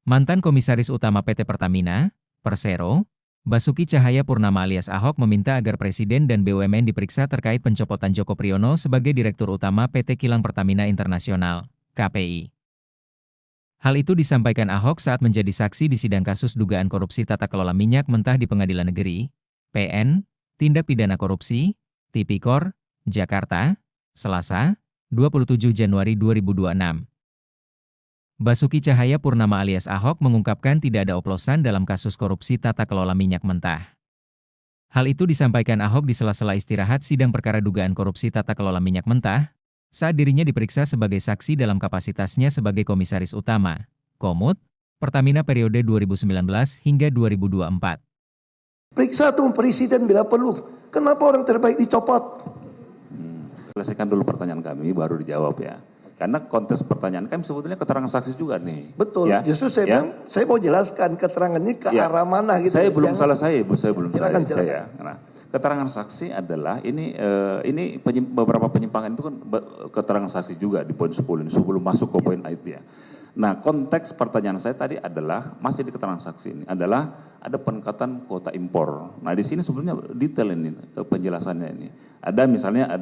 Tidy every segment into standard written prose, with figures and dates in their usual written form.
Mantan Komisaris Utama PT Pertamina, Persero, Basuki Cahayapurnama alias Ahok meminta agar Presiden dan BUMN diperiksa terkait pencopotan Joko Priyono sebagai Direktur Utama PT Kilang Pertamina Internasional, KPI. Hal itu disampaikan Ahok saat menjadi saksi di sidang kasus dugaan korupsi tata kelola minyak mentah di Pengadilan Negeri, PN, Tindak Pidana Korupsi, Tipikor, Jakarta, Selasa, 27 Januari 2026. Basuki Cahayapurnama alias Ahok mengungkapkan tidak ada oplosan dalam kasus korupsi tata kelola minyak mentah. Hal itu disampaikan Ahok di sela-sela istirahat sidang perkara dugaan korupsi tata kelola minyak mentah, saat dirinya diperiksa sebagai saksi dalam kapasitasnya sebagai Komisaris Utama, Komut, Pertamina periode 2019 hingga 2024. Periksa tuh presiden bila perlu. Kenapa orang terbaik dicopot? Selesaikan dulu pertanyaan kami, baru dijawab ya. Karena konteks pertanyaan kami sebetulnya keterangan saksi juga nih. Betul, ya? justru saya bilang, saya mau jelaskan keterangan ini ke arah mana gitu. Saya belum selesai, saya belum silakan. selesai. Nah, keterangan saksi adalah ini beberapa penyimpangan itu kan keterangan saksi juga di poin 10 ini sebelum masuk ke poin IT ya. Nah, konteks pertanyaan saya tadi adalah masih di keterangan saksi ini adalah ada peningkatan kuota impor. Nah, di sini sebenarnya detail ini penjelasannya ini. Ada misalnya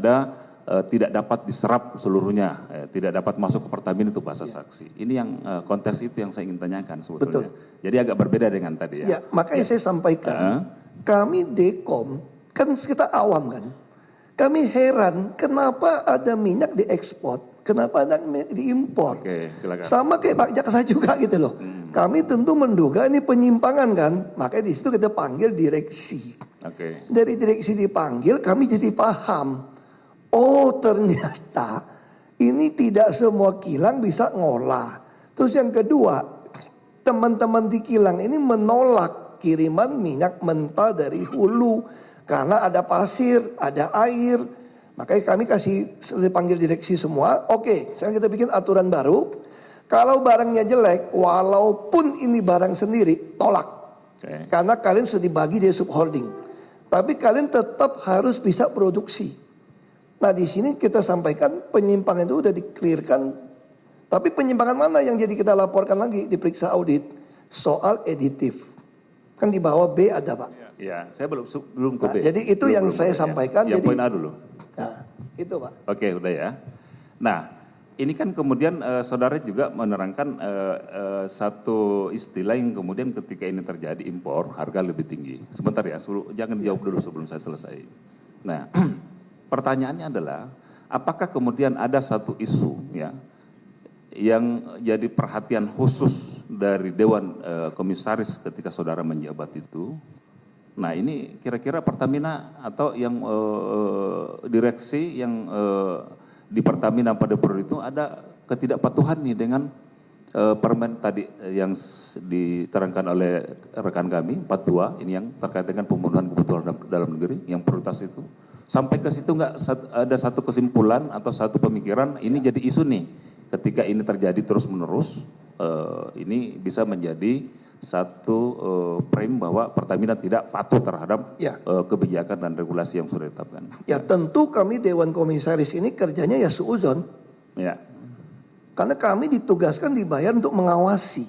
tidak dapat diserap seluruhnya, tidak dapat masuk ke Pertamina itu bahasa saksi. Ini yang konteks itu yang saya ingin tanyakan sebetulnya. Betul. Jadi agak berbeda dengan tadi ya. Ya, makanya saya sampaikan, kami Dekom, kan kita awam kan. Kami heran kenapa ada minyak diekspor, kenapa ada minyak diimpor. Oke, silakan. Sama kayak Pak Jaksa juga gitu loh. Kami tentu menduga ini penyimpangan kan, makanya di situ kita panggil direksi. Oke. Dari direksi dipanggil, kami jadi paham. Oh ternyata ini tidak semua kilang bisa ngolah. Terus yang kedua, teman-teman di kilang ini menolak kiriman minyak mentah dari hulu. Karena ada pasir, ada air. Makanya kami dipanggil direksi semua. Oke, sekarang kita bikin aturan baru. Kalau barangnya jelek, walaupun ini barang sendiri, tolak. Karena kalian sudah dibagi dari subholding. Tapi kalian tetap harus bisa produksi. Nah di sini kita sampaikan penyimpangan itu udah di-clearkan. Tapi penyimpangan mana yang jadi kita laporkan lagi diperiksa audit? Soal editif. Kan di bawah B ada Pak. Ya, saya belum ke B. Nah, jadi itu yang saya sampaikan. Ya, jadi poin A dulu. Nah, itu Pak. Oke, udah ya. Nah, ini kan kemudian saudara juga menerangkan satu istilah yang kemudian ketika ini terjadi impor, harga lebih tinggi. Sebentar ya, jangan dijawab dulu sebelum saya selesai. Nah, pertanyaannya adalah, apakah kemudian ada satu isu ya yang jadi perhatian khusus dari Dewan Komisaris ketika saudara menjabat itu? Nah ini kira-kira Pertamina atau yang direksi yang di Pertamina pada periode itu ada ketidakpatuhan nih dengan permen tadi yang diterangkan oleh rekan kami 42 ini yang terkait dengan pemenuhan kebutuhan dalam negeri yang prioritas itu. Sampai ke situ nggak ada satu kesimpulan atau satu pemikiran ini jadi isu nih ketika ini terjadi terus menerus ini bisa menjadi satu frame bahwa Pertamina tidak patuh terhadap kebijakan dan regulasi yang sudah ditetapkan. Ya tentu kami Dewan Komisaris ini kerjanya ya suuzon. Ya. Karena kami ditugaskan dibayar untuk mengawasi.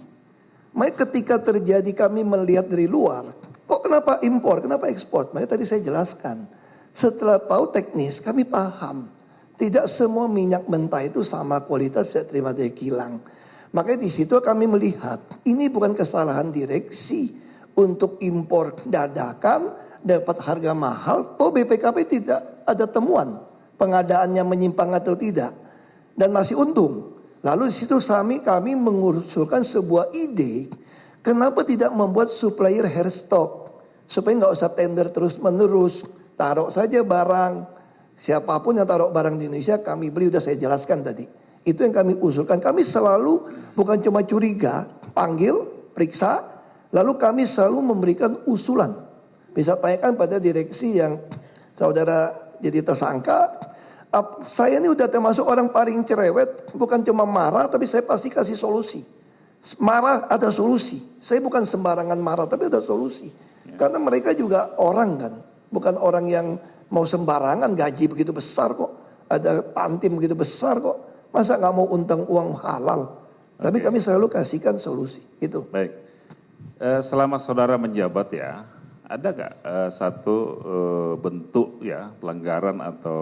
Makanya ketika terjadi kami melihat dari luar, kok kenapa impor, kenapa ekspor? Makanya tadi saya jelaskan. Setelah tahu teknis, kami paham. Tidak semua minyak mentah itu sama kualitas bisa terima dari kilang. Makanya di situ kami melihat, ini bukan kesalahan direksi untuk impor dadakan, dapat harga mahal, toh BPKP tidak ada temuan pengadaannya menyimpang atau tidak. Dan masih untung. Lalu di situ kami mengusulkan sebuah ide, kenapa tidak membuat supplier hair stock, supaya nggak usah tender terus menerus. Taruh saja barang, siapapun yang taruh barang di Indonesia kami beli, udah saya jelaskan tadi. Itu yang kami usulkan, kami selalu bukan cuma curiga, panggil, periksa, lalu kami selalu memberikan usulan. Bisa tanyakan pada direksi yang saudara jadi tersangka, saya ini udah termasuk orang paling cerewet, bukan cuma marah tapi saya pasti kasih solusi. Marah ada solusi, saya bukan sembarangan marah tapi ada solusi. Karena mereka juga orang kan. Bukan orang yang mau sembarangan, gaji begitu besar kok. Ada tantim begitu besar kok. Masa nggak mau untung uang halal? Tapi Oke. kami selalu kasihkan solusi. Itu. Baik. Selama saudara menjabat ya, ada nggak satu bentuk ya pelanggaran atau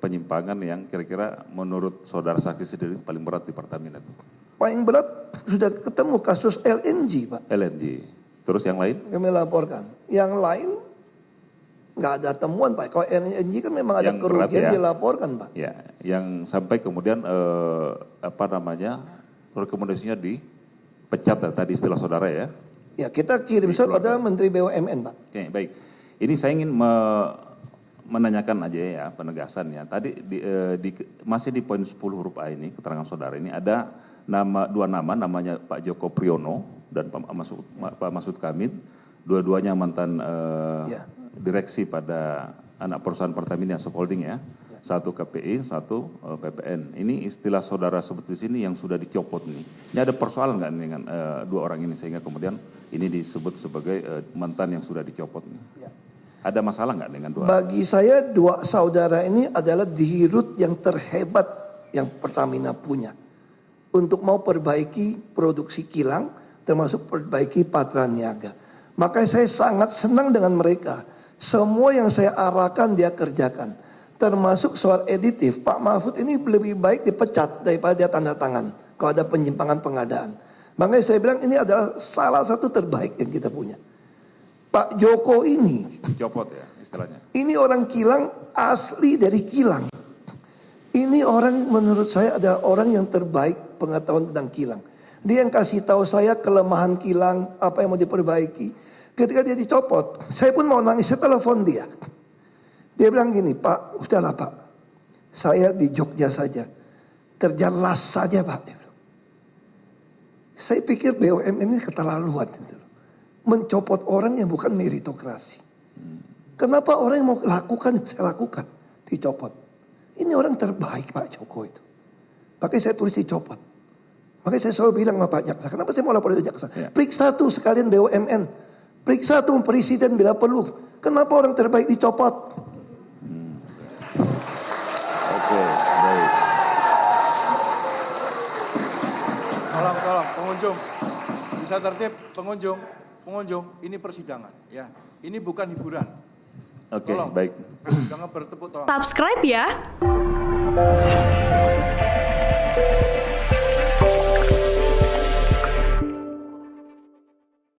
penyimpangan yang kira-kira menurut saudara saksi sendiri paling berat di Pertamina itu? Paling berat sudah ketemu kasus LNG, Pak. LNG. Terus yang lain? Kami laporkan. Yang lain nggak ada temuan, Pak. Kalau LNG kan memang ada Yang berat, kerugian ya. dilaporkan, Pak. Ya, yang sampai kemudian rekomendasinya dipecat tadi istilah saudara ya. Ya, kita kirim surat pada Menteri BUMN, Pak. Oke, baik. Ini saya ingin menanyakan aja ya penegasannya. Tadi masih di poin 10 huruf A ini keterangan saudara ini ada dua nama, namanya Pak Joko Priyono dan Pak Masud Kamit, dua-duanya mantan Ya. direksi pada anak perusahaan Pertamina Subholding ya. Satu KPI, satu PPN. Ini istilah saudara sebut di sini yang sudah dicopot nih. Ini ada persoalan nggak dengan dua orang ini sehingga kemudian ini disebut sebagai mantan yang sudah dicopot nih? Ya. Ada masalah nggak dengan dua? Bagi saya dua saudara ini adalah dirut yang terhebat yang Pertamina punya. Untuk mau perbaiki produksi kilang, termasuk perbaiki Patra Niaga. Makanya saya sangat senang dengan mereka. Semua yang saya arahkan dia kerjakan. Termasuk soal editif, Pak Mahfud ini lebih baik dipecat daripada dia tanda tangan. Kalau ada penyimpangan pengadaan. Makanya saya bilang ini adalah salah satu terbaik yang kita punya. Pak Joko ini, Copot ya istilahnya. ini orang kilang asli dari kilang. Ini orang menurut saya adalah orang yang terbaik pengetahuan tentang kilang. Dia yang kasih tahu saya kelemahan kilang, apa yang mau diperbaiki. Ketika dia dicopot, saya pun mau nangis, saya telepon dia. Dia bilang gini, Pak, udahlah Pak, saya di Jogja saja, kerja las saja Pak. Saya pikir BUMN ini keterlaluan. Mencopot orang yang bukan meritokrasi. Kenapa orang yang mau lakukan, saya lakukan, dicopot. Ini orang terbaik Pak Joko itu. Makanya saya tulis dicopot. Makanya saya selalu bilang sama Pak Jaksa, kenapa saya mau lapor ke Jaksa? Ya. Periksa tuh sekalian BUMN. Periksa tuh presiden bila perlu. Kenapa orang terbaik dicopot? Oke, baik. Tolong, pengunjung. Bisa tertib, pengunjung, ini persidangan, ya. Ini bukan hiburan. Oke, Tolong. baik. Jangan bertepuk tangan. Subscribe ya.